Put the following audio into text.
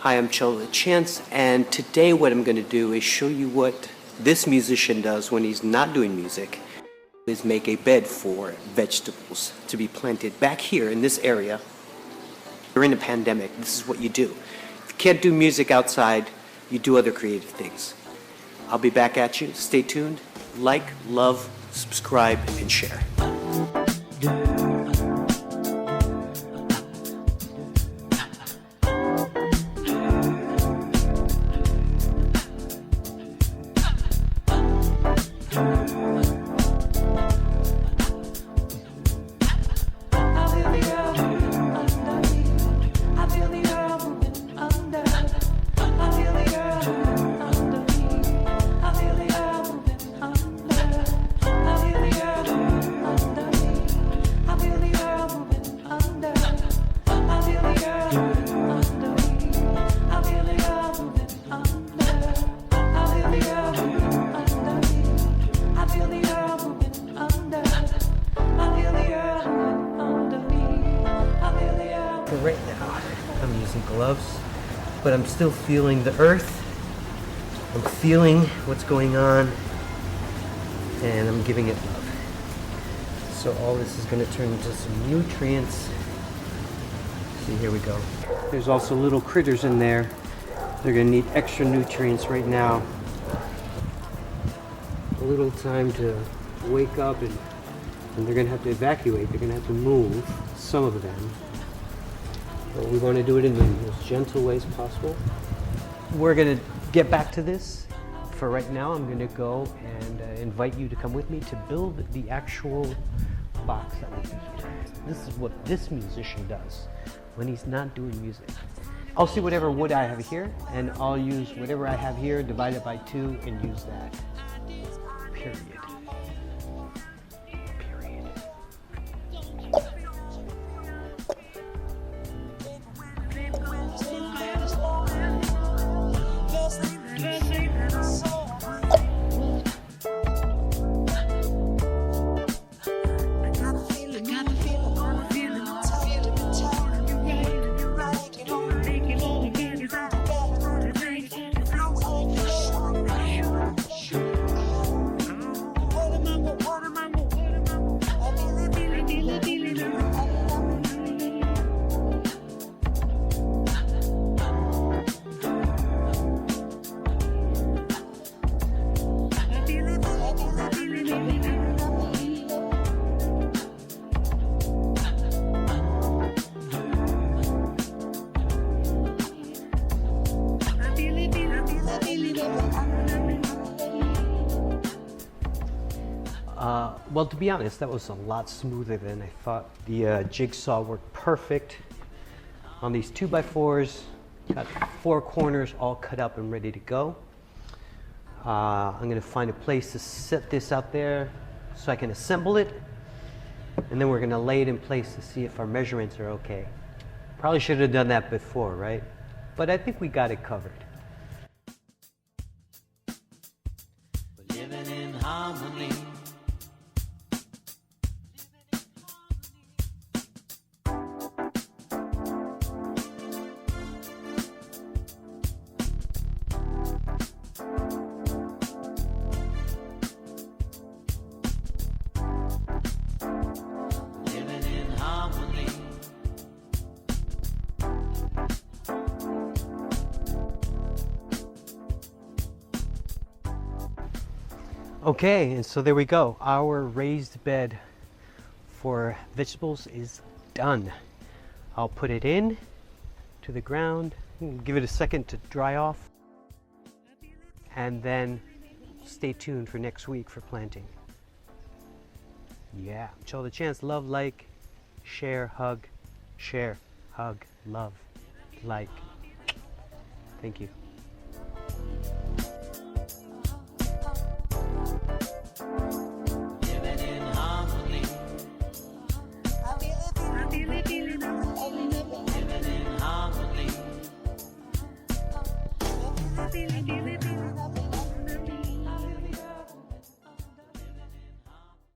Hi, I'm Chello Dachance, and today what I'm going to do is show you what this musician does when he's not doing music, is make a bed for vegetables to be planted back here in this area. During the pandemic, this is what you do. If you can't do music outside, you do other creative things. I'll be back at you. Stay tuned. Like, love, subscribe, and share. For right now, I'm using gloves, but I'm still feeling the earth. I'm feeling what's going on, and I'm giving it love. So all this is going to turn into some nutrients. See, here we go. There's also little critters in there. They're going to need extra nutrients right now. A little time to wake up, and they're going to have to evacuate. They're going to have to move, some of them. But we want to do it in the most gentle way as possible. We're going to get back to this. For right now, I'm going to go and invite you to come with me to build the actual box that will be here. This is what this musician does when he's not doing music. I'll see whatever wood I have here, and I'll use whatever I have here, divide it by 2, and use that. Period. Well, to be honest, that was a lot smoother than I thought. The jigsaw worked perfect on these 2x4s. Got 4 corners all cut up and ready to go. I'm going to find a place to set this out there so I can assemble it, and then we're going to lay it in place to see if our measurements are okay. Probably should have done that before, right? But I think we got it covered. Living in harmony. Okay, and so there we go. Our raised bed for vegetables is done. I'll put it in to the ground, give it a second to dry off, and then stay tuned for next week for planting. Yeah, Chello Dachance, love, like, share, hug, love, like. Thank you.